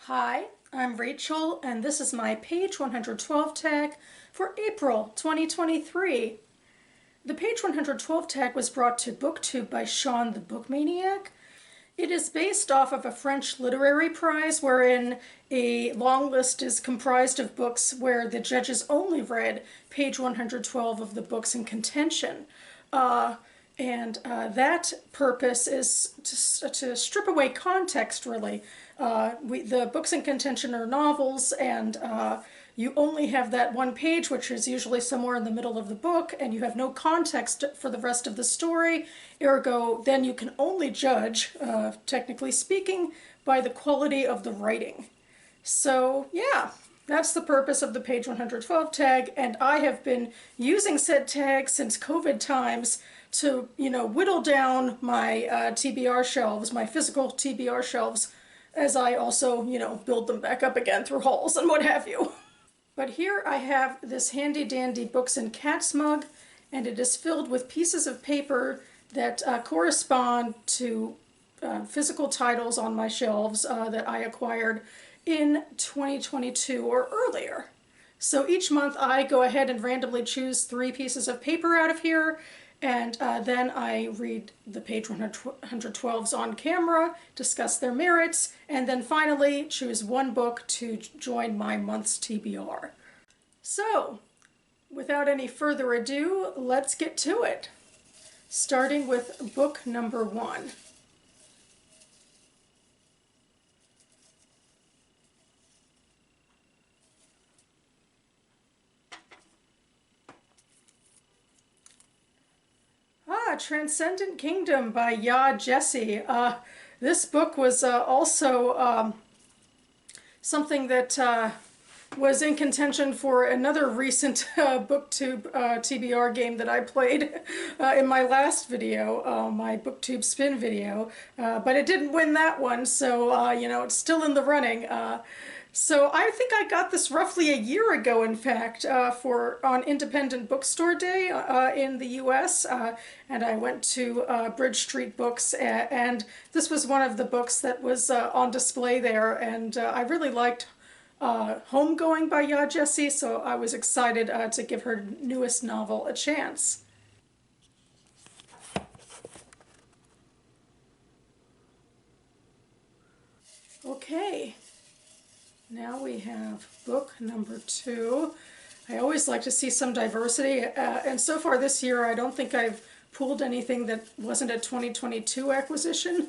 Hi, I'm Rachel, and this is my page 112 tag for April 2023. The page 112 tag was brought to BookTube by Sean the Bookmaniac. It is based off of a French literary prize wherein a long list is comprised of books where the judges only read page 112 of the books in contention. That purpose is to strip away context, really. The books in contention are novels, and you only have that one page, which is usually somewhere in the middle of the book, and you have no context for the rest of the story. Ergo, then you can only judge, technically speaking, by the quality of the writing. So, yeah. That's the purpose of the page 112 tag, and I have been using said tag since COVID times to, whittle down my TBR shelves, my physical TBR shelves, as I also, build them back up again through hauls and what have you. But here I have this handy dandy Books and Cats mug, and it is filled with pieces of paper that correspond to physical titles on my shelves that I acquired in 2022 or earlier. So each month I go ahead and randomly choose 3 pieces of paper out of here, and then I read the page 112s on camera, discuss their merits, and then finally choose one book to join my month's TBR. So, without any further ado, let's get to it. Starting with book number 1. Transcendent Kingdom by Ya Jesse. This book was also something that was in contention for another recent BookTube TBR game that I played in my last video, my BookTube spin video, but it didn't win that one, so it's still in the running. So I think I got this roughly a year ago, in fact, on Independent Bookstore Day in the US, and I went to Bridge Street Books, and this was one of the books that was on display there, and I really liked Homegoing by Ya Jesse, so I was excited to give her newest novel a chance. Okay. Now we have book number 2. I always like to see some diversity, and so far this year I don't think I've pulled anything that wasn't a 2022 acquisition,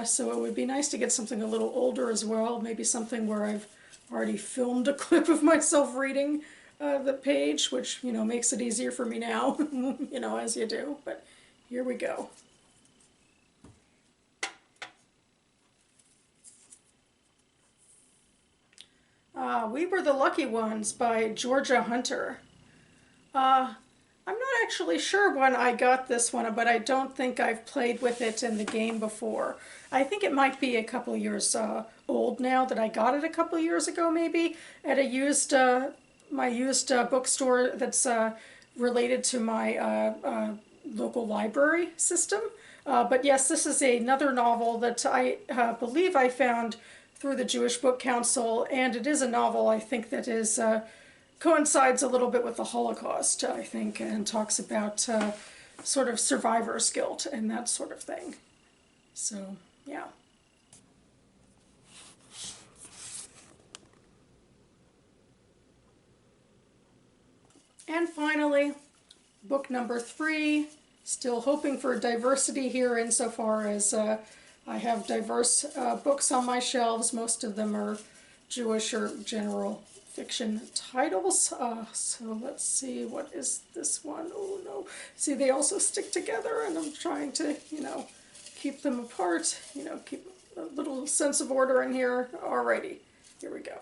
so it would be nice to get something a little older as well, maybe something where I've already filmed a clip of myself reading the page, which, makes it easier for me now, as you do, but here we go. We Were the Lucky Ones by Georgia Hunter. I'm not actually sure when I got this one, but I don't think I've played with it in the game before. I think it might be a couple years old now, that I got it a couple years ago maybe at my used bookstore that's related to my local library system. But yes, this is another novel that I believe I found through the Jewish Book Council, and it is a novel, I think, that is coincides a little bit with the Holocaust, I think, and talks about sort of survivor's guilt and that sort of thing. So, yeah. And finally, book number 3. Still hoping for diversity here insofar as I have diverse books on my shelves. Most of them are Jewish or general fiction titles. So let's see, what is this one? Oh no. See, they also stick together, and I'm trying to, keep them apart, keep a little sense of order in here. Alrighty, here we go.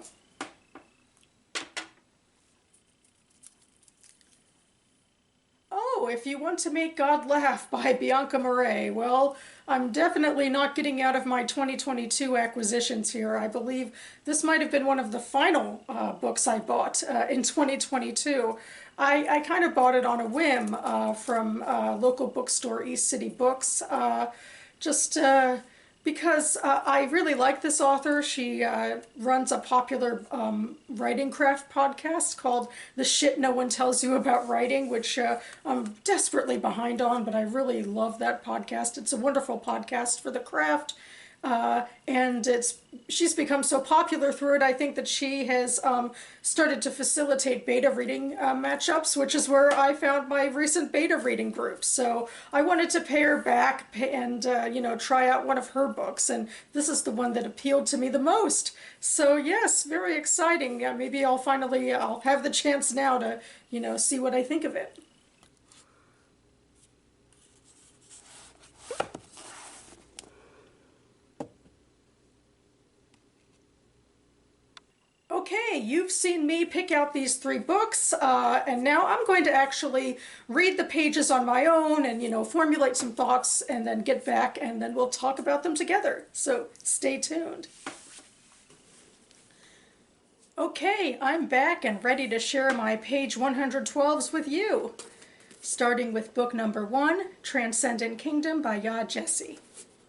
If You Want to Make God Laugh by Bianca Murray. Well, I'm definitely not getting out of my 2022 acquisitions here. I believe this might have been one of the final books I bought in 2022. I kind of bought it on a whim from local bookstore East City Books. Just Because I really like this author. She runs a popular writing craft podcast called The Shit No One Tells You About Writing, which I'm desperately behind on, but I really love that podcast. It's a wonderful podcast for the craft. And she's become so popular through it, I think that she has started to facilitate beta reading matchups, which is where I found my recent beta reading group. So I wanted to pay her back and, try out one of her books. And this is the one that appealed to me the most. So yes, very exciting. Maybe I'll have the chance now to, see what I think of it. Okay, you've seen me pick out these 3 books, and now I'm going to actually read the pages on my own and, formulate some thoughts and then get back and then we'll talk about them together. So stay tuned. Okay, I'm back and ready to share my page 112s with you. Starting with book number 1, Transcendent Kingdom by Ya Jesse.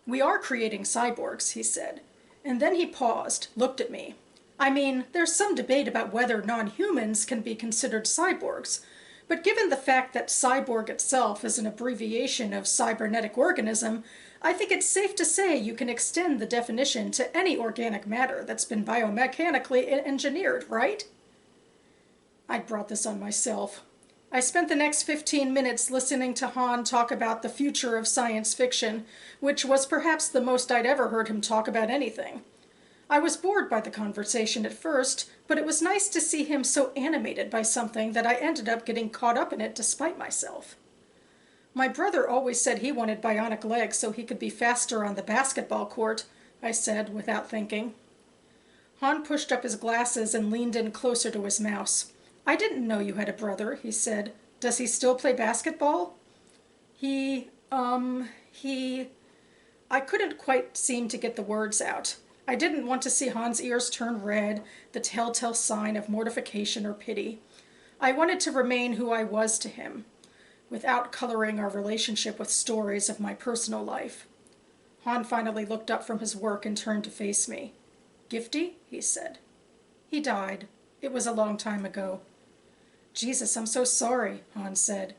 "We are creating cyborgs," he said. And then he paused, looked at me. "I mean, there's some debate about whether non-humans can be considered cyborgs, but given the fact that cyborg itself is an abbreviation of cybernetic organism, I think it's safe to say you can extend the definition to any organic matter that's been biomechanically engineered, right?" I brought this on myself. I spent the next 15 minutes listening to Han talk about the future of science fiction, which was perhaps the most I'd ever heard him talk about anything. I was bored by the conversation at first, but it was nice to see him so animated by something that I ended up getting caught up in it despite myself. "My brother always said he wanted bionic legs so he could be faster on the basketball court," I said without thinking. Han pushed up his glasses and leaned in closer to his mouse. "I didn't know you had a brother," he said. "Does he still play basketball?" He... I couldn't quite seem to get the words out. I didn't want to see Han's ears turn red, the telltale sign of mortification or pity. I wanted to remain who I was to him, without coloring our relationship with stories of my personal life. Han finally looked up from his work and turned to face me. "Gifty?" he said. "He died. It was a long time ago." "Jesus, I'm so sorry," Han said.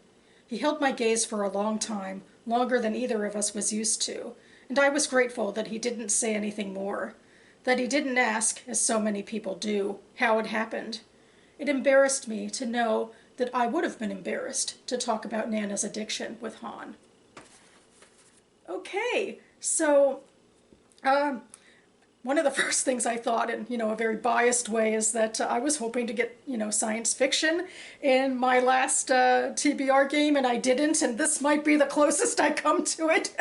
He held my gaze for a long time, longer than either of us was used to, and I was grateful that he didn't say anything more, that he didn't ask, as so many people do, how it happened. It embarrassed me to know that I would have been embarrassed to talk about Nana's addiction with Han. Okay, so one of the first things I thought in, a very biased way is that I was hoping to get, science fiction in my last TBR game, and I didn't, and this might be the closest I come to it.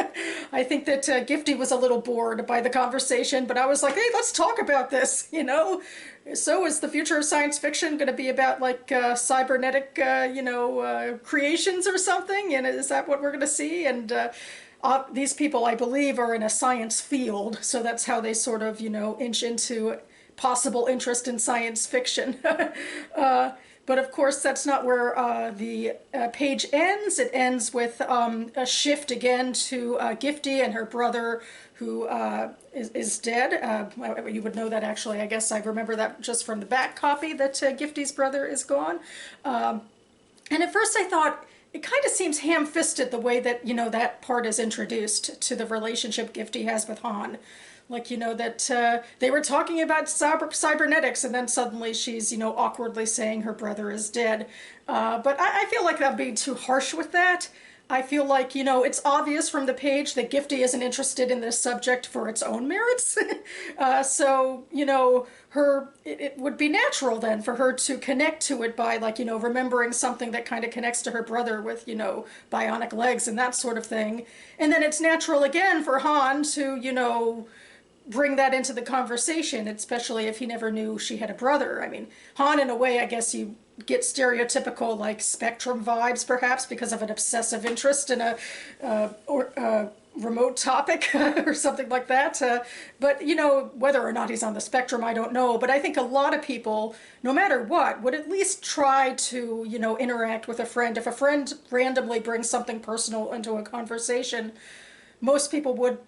I think that Gifty was a little bored by the conversation, but I was like, hey, let's talk about this, So is the future of science fiction going to be about, like, cybernetic, creations or something? And is that what we're going to see? And these people, I believe, are in a science field, so that's how they sort of, inch into possible interest in science fiction. But of course, that's not where the page ends. It ends with a shift again to Gifty and her brother, who is dead. You would know that, actually. I guess I remember that just from the back copy, that Gifty's brother is gone. And at first I thought, it kind of seems ham-fisted the way that, that part is introduced to the relationship Gifty has with Han. Like, that they were talking about cybernetics, and then suddenly she's, awkwardly saying her brother is dead. But I feel like I'm being too harsh with that. I feel like, it's obvious from the page that Gifty isn't interested in this subject for its own merits. So, it would be natural then for her to connect to it by, like, remembering something that kind of connects to her brother with, bionic legs and that sort of thing. And then it's natural again for Han to, bring that into the conversation, especially if he never knew she had a brother. I mean, Han, in a way, I guess you get stereotypical, like, Spectrum vibes, perhaps, because of an obsessive interest in a remote topic or something like that. But, whether or not he's on the spectrum, I don't know. But I think a lot of people, no matter what, would at least try to, interact with a friend. If a friend randomly brings something personal into a conversation, most people would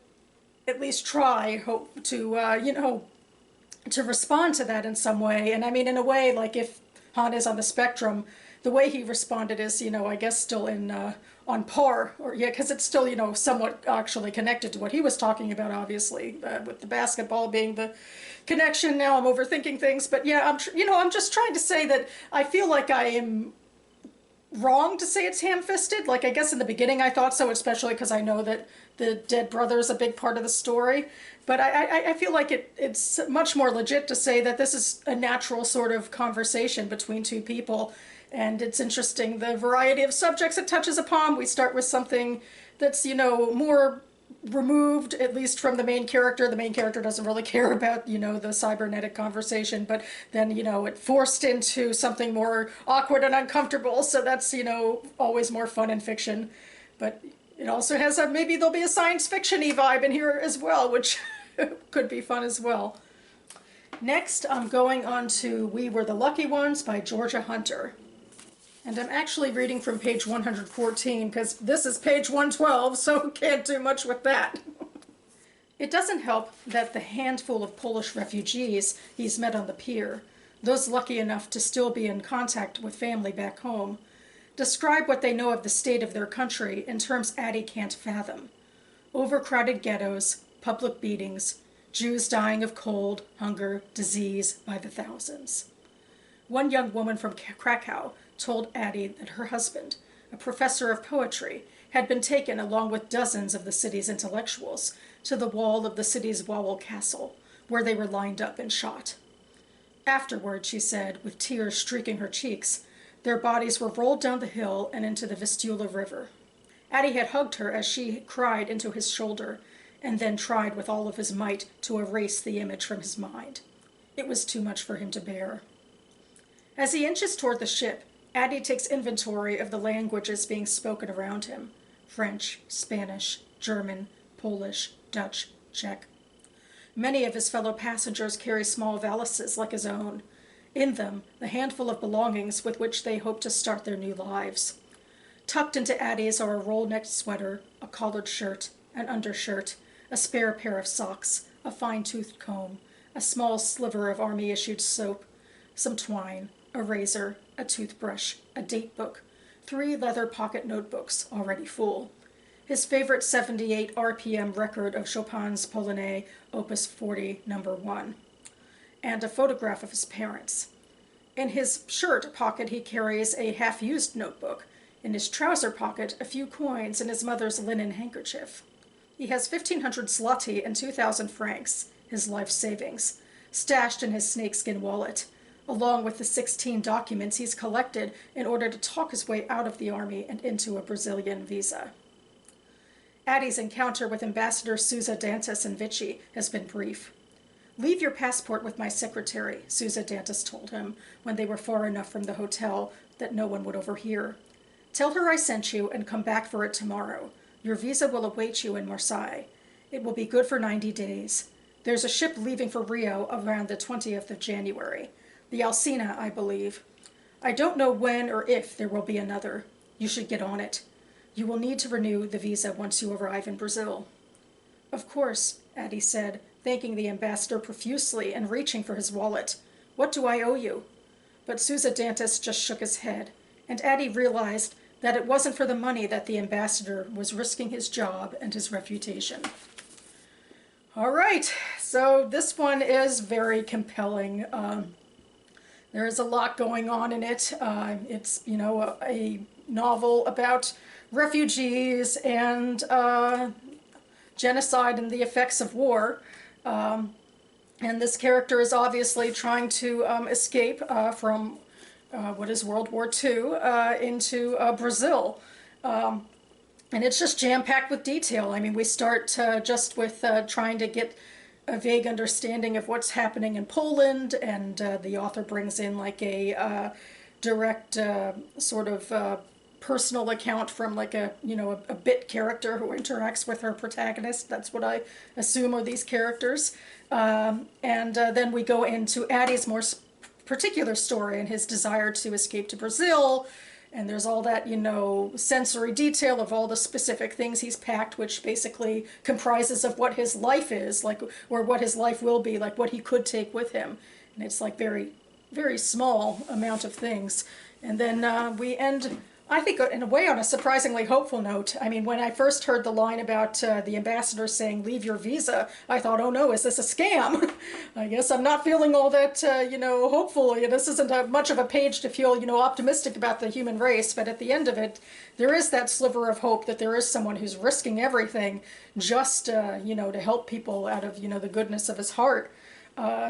at least try, hope to, to respond to that in some way. And I mean, in a way, like if Han is on the spectrum, the way he responded is, I guess still in on par, or yeah, because it's still, somewhat actually connected to what he was talking about, obviously, with the basketball being the connection. Now I'm overthinking things, but yeah, I'm just trying to say that I feel like I am wrong to say it's ham-fisted. Like, I guess in the beginning I thought so, especially because I know that the dead brother is a big part of the story. But I feel like it's much more legit to say that this is a natural sort of conversation between two people. And it's interesting, the variety of subjects it touches upon. We start with something that's, more removed, at least from the main character. The main character doesn't really care about, the cybernetic conversation, but then, it forced into something more awkward and uncomfortable. So that's, always more fun in fiction. But it also has maybe there'll be a science fiction-y vibe in here as well, which could be fun as well. Next, I'm going on to We Were the Lucky Ones by Georgia Hunter. And I'm actually reading from page 114 because this is page 112, so can't do much with that. It doesn't help that the handful of Polish refugees he's met on the pier, those lucky enough to still be in contact with family back home, describe what they know of the state of their country in terms Addie can't fathom. Overcrowded ghettos, public beatings, Jews dying of cold, hunger, disease by the thousands. One young woman from Krakow told Addie that her husband, a professor of poetry, had been taken along with dozens of the city's intellectuals to the wall of the city's Wawel Castle, where they were lined up and shot. Afterward, she said, with tears streaking her cheeks, their bodies were rolled down the hill and into the Vistula River. Addie had hugged her as she cried into his shoulder, and then tried with all of his might to erase the image from his mind. It was too much for him to bear. As he inches toward the ship, Addie takes inventory of the languages being spoken around him: French, Spanish, German, Polish, Dutch, Czech. Many of his fellow passengers carry small valises like his own. In them, the handful of belongings with which they hope to start their new lives. Tucked into Addie's are a roll-necked sweater, a collared shirt, an undershirt, a spare pair of socks, a fine-toothed comb, a small sliver of army-issued soap, some twine, a razor, a toothbrush, a date book, 3 leather pocket notebooks already full, his favorite 78 RPM record of Chopin's Polonaise, Opus 40, No. 1, and a photograph of his parents. In his shirt pocket he carries a half-used notebook, in his trouser pocket a few coins and his mother's linen handkerchief. He has 1,500 zloty and 2,000 francs, his life savings, stashed in his snakeskin wallet, along with the 16 documents he's collected in order to talk his way out of the army and into a Brazilian visa. Addie's encounter with Ambassador Sousa Dantas in Vichy has been brief. "Leave your passport with my secretary," Sousa Dantas told him when they were far enough from the hotel that no one would overhear. "Tell her I sent you and come back for it tomorrow. Your visa will await you in Marseille. It will be good for 90 days. There's a ship leaving for Rio around the 20th of January. The Alcina, I believe. I don't know when or if there will be another. You should get on it. You will need to renew the visa once you arrive in Brazil." "Of course," Addie said, thanking the ambassador profusely and reaching for his wallet. "What do I owe you?" But Sousa Dantas just shook his head, and Addie realized that it wasn't for the money that the ambassador was risking his job and his reputation. All right, so this one is very compelling. There is a lot going on in it. It's, a novel about refugees and genocide and the effects of war. And this character is obviously trying to escape from what is World War II into Brazil. And it's just jam-packed with detail. I mean, we start just with trying to get a vague understanding of what's happening in Poland, and the author brings in like a direct sort of personal account from like a bit character who interacts with her protagonist. That's what I assume are these characters. And then we go into Addie's more particular story and his desire to escape to Brazil, And there's all that, you know, sensory detail of all the specific things he's packed, which basically comprises of what his life is, like, or what his life will be, like what he could take with him. And it's like very, very small amount of things. And then we end, I think, in a way, on a surprisingly hopeful note. I mean, when I first heard the line about the ambassador saying, "Leave your visa," I thought, oh no, is this a scam? I guess I'm not feeling all that, you know, hopeful. This isn't much of a page to feel, you know, optimistic about the human race, but at the end of it, there is that sliver of hope that there is someone who's risking everything just, you know, to help people out of, you know, the goodness of his heart.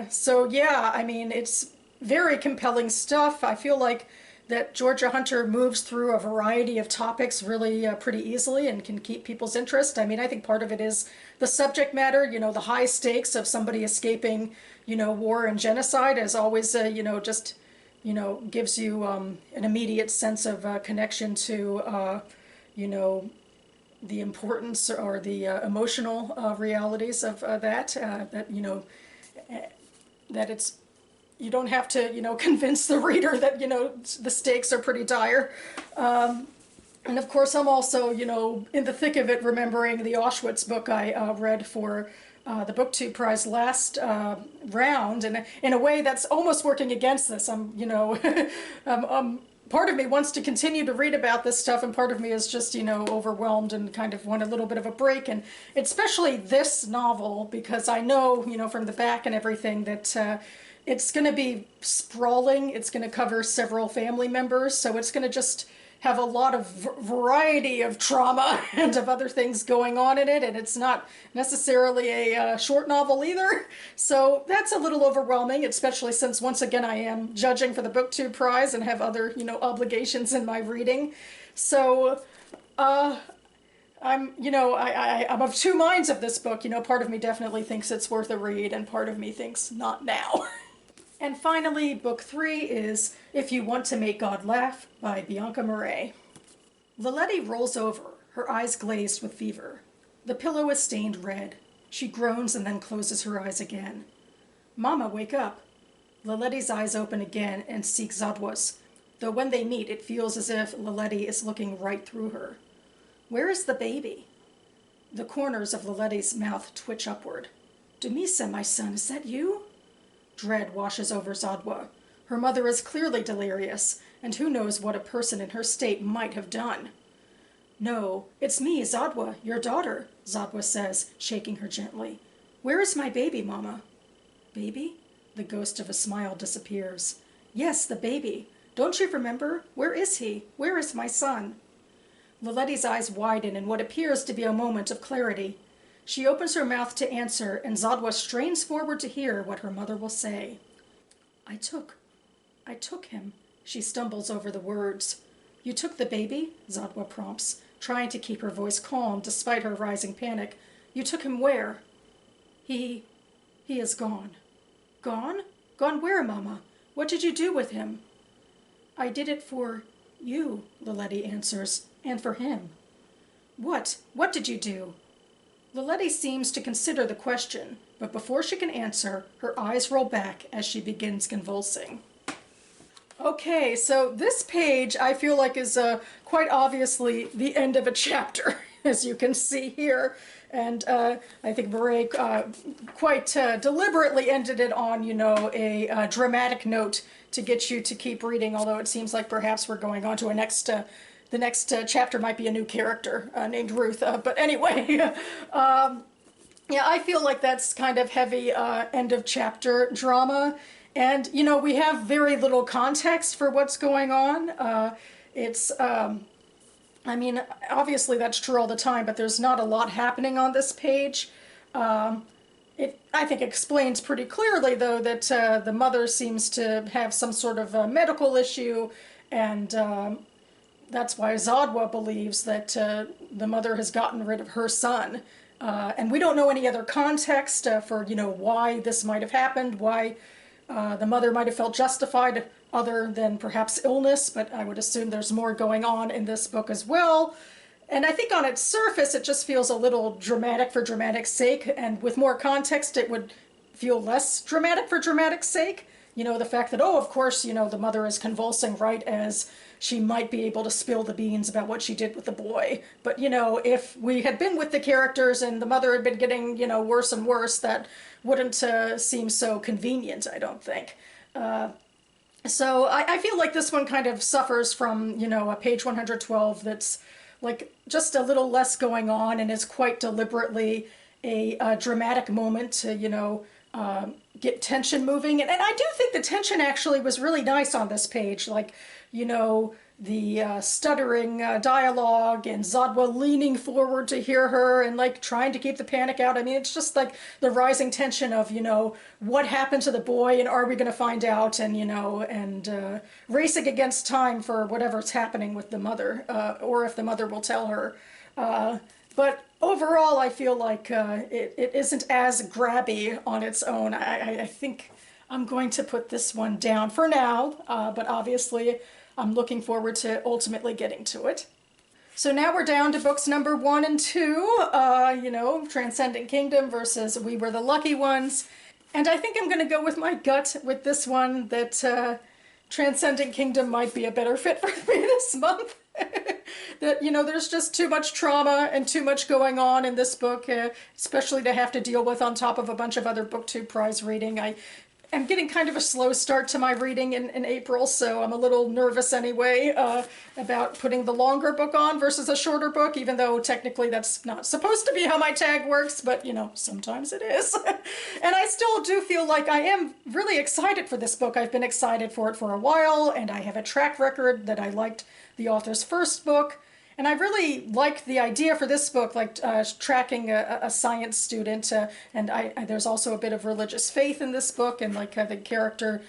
So yeah, I mean, it's very compelling stuff. I feel like that Georgia Hunter moves through a variety of topics really pretty easily and can keep people's interest. I mean, I think part of it is the subject matter, you know, the high stakes of somebody escaping, you know, war and genocide as always, you know, just, you know, gives you an immediate sense of connection to, you know, the importance or the emotional realities of that, you know, that it's, you don't have to, you know, convince the reader that, you know, the stakes are pretty dire. And of course, I'm also, you know, in the thick of it, remembering the Auschwitz book I read for the BookTube Prize last round, and in a way that's almost working against this. I'm, you know, part of me wants to continue to read about this stuff, and part of me is just, you know, overwhelmed and kind of want a little bit of a break. And especially this novel, because I know, you know, from the back and everything that it's going to be sprawling. It's going to cover several family members, so it's going to just have a lot of variety of trauma and of other things going on in it, and it's not necessarily a short novel either. So that's a little overwhelming, especially since, once again, I am judging for the BookTube Prize and have other, you know, obligations in my reading. So I'm, you know, I'm of two minds of this book. You know, part of me definitely thinks it's worth a read, and part of me thinks not now. And finally, book 3 is If You Want to Make God Laugh by Bianca Murray. Laletti rolls over, her eyes glazed with fever. The pillow is stained red. She groans and then closes her eyes again. Mama, wake up. Laletti's eyes open again and seek Zadwa's, though when they meet it feels as if Laletti is looking right through her. Where is the baby? The corners of Laletti's mouth twitch upward. Demisa, my son, is that you? Dread washes over Zadwa. Her mother is clearly delirious, and who knows what a person in her state might have done. No, it's me, Zadwa, your daughter, Zadwa says, shaking her gently. Where is my baby, Mama? Baby? The ghost of a smile disappears. Yes, the baby. Don't you remember? Where is he? Where is my son? Laletti's eyes widen in what appears to be a moment of clarity. She opens her mouth to answer, and Zadwa strains forward to hear what her mother will say. I took him. She stumbles over the words. You took the baby? Zadwa prompts, trying to keep her voice calm despite her rising panic. You took him where? He is gone. Gone? Gone where, Mama? What did you do with him? I did it for you, Laletti answers, and for him. What? What did you do? Laletti seems to consider the question, but before she can answer, her eyes roll back as she begins convulsing. Okay, so this page I feel like is quite obviously the end of a chapter, as you can see here. And I think Murray quite deliberately ended it on, you know, a dramatic note to get you to keep reading, although it seems like perhaps we're going on to the next chapter might be a new character named Ruth. But anyway, yeah, I feel like that's kind of heavy end of chapter drama. And, you know, we have very little context for what's going on. I mean, obviously that's true all the time, but there's not a lot happening on this page. It, I think, explains pretty clearly, though, that the mother seems to have some sort of medical issue, and that's why Zadwa believes that the mother has gotten rid of her son. And we don't know any other context for, you know, why this might have happened, why the mother might have felt justified other than perhaps illness, but I would assume there's more going on in this book as well. And I think on its surface it just feels a little dramatic for dramatic's sake, and with more context it would feel less dramatic for dramatic's sake. the fact that, oh, of course, the mother is convulsing right as she might be able to spill the beans about what she did with the boy. But, if we had been with the characters and the mother had been getting, worse and worse, that wouldn't seem so convenient, I don't think. So I feel like this one kind of suffers from, a page 112 that's like just a little less going on and is quite deliberately a dramatic moment to, get tension moving. And I do think the tension actually was really nice on this page. Like, the stuttering dialogue and Zadwa leaning forward to hear her and like trying to keep the panic out. I mean, it's just like the rising tension of, what happened to the boy and are we going to find out, and, and racing against time for whatever's happening with the mother, or if the mother will tell her. But overall, I feel like it isn't as grabby on its own. I think I'm going to put this one down for now, but obviously I'm looking forward to ultimately getting to it. So now we're down to books number 1 and 2, Transcendent Kingdom versus We Were the Lucky Ones. And I think I'm going to go with my gut with this one, that Transcendent Kingdom might be a better fit for me this month. That, there's just too much trauma and too much going on in this book, especially to have to deal with on top of a bunch of other BookTube prize reading. I'm getting kind of a slow start to my reading in April, so I'm a little nervous anyway about putting the longer book on versus a shorter book, even though technically that's not supposed to be how my tag works, but sometimes it is. And I still do feel like I am really excited for this book. I've been excited for it for a while, and I have a track record that I liked the author's first book. And I really liked the idea for this book, like tracking a science student, and there's also a bit of religious faith in this book, and like the character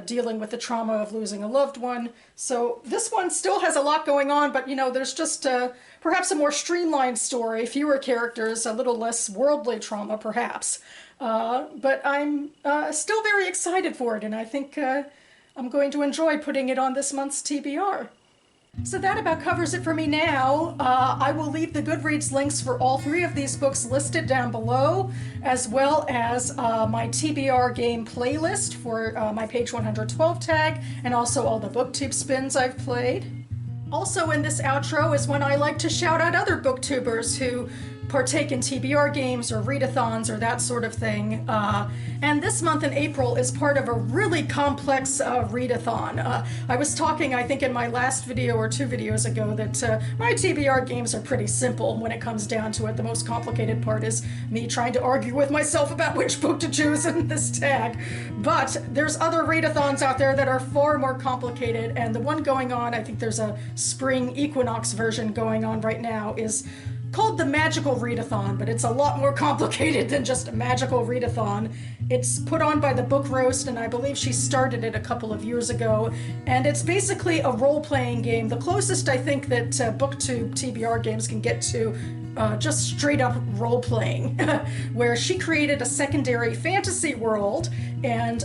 dealing with the trauma of losing a loved one. So this one still has a lot going on, but there's just perhaps a more streamlined story, fewer characters, a little less worldly trauma perhaps. But I'm still very excited for it, and I think I'm going to enjoy putting it on this month's TBR. So that about covers it for me now. I will leave the Goodreads links for all 3 of these books listed down below, as well as my TBR game playlist for my page 112 tag, and also all the BookTube spins I've played. Also in this outro is when I like to shout out other booktubers who partake in TBR games or readathons or that sort of thing. And this month in April is part of a really complex readathon. I was talking, I think in my last video or 2 videos ago, that my TBR games are pretty simple when it comes down to it. The most complicated part is me trying to argue with myself about which book to choose in this tag. But there's other readathons out there that are far more complicated, and the one going on, I think there's a spring equinox version going on right now, is called the Magical Readathon, but it's a lot more complicated than just a magical readathon. It's put on by the Book Roast, and I believe she started it a couple of years ago, and it's basically a role-playing game, the closest I think that BookTube TBR games can get to just straight-up role-playing, where she created a secondary fantasy world, and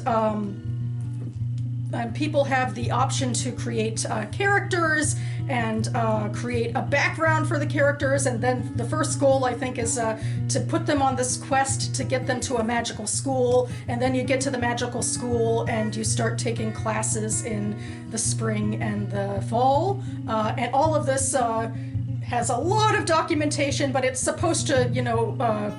people have the option to create characters and create a background for the characters, and then the first goal, I think, is to put them on this quest to get them to a magical school, and then you get to the magical school and you start taking classes in the spring and the fall, and all of this has a lot of documentation, but it's supposed to,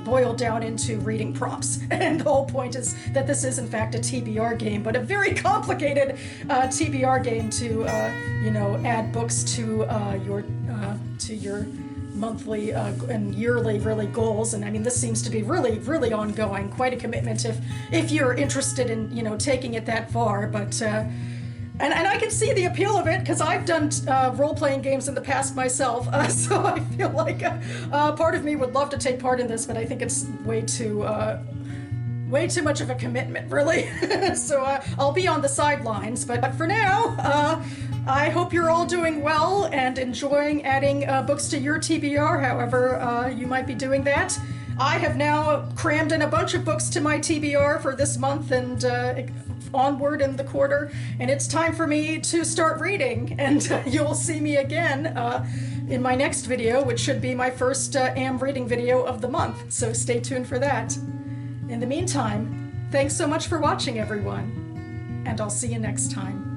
boil down into reading prompts. And the whole point is that this is, in fact, a TBR game, but a very complicated TBR game to, add books to your monthly and yearly, really, goals. And I mean, this seems to be really, really ongoing. Quite a commitment if you're interested in, taking it that far. But And I can see the appeal of it, because I've done role-playing games in the past myself, so I feel like part of me would love to take part in this, but I think it's way too much of a commitment, really. So I'll be on the sidelines, but for now, I hope you're all doing well and enjoying adding books to your TBR, however you might be doing that. I have now crammed in a bunch of books to my TBR for this month and onward in the quarter, and it's time for me to start reading, and you'll see me again in my next video, which should be my first AM reading video of the month, so stay tuned for that. In the meantime, thanks so much for watching, everyone. and I'll see you next time.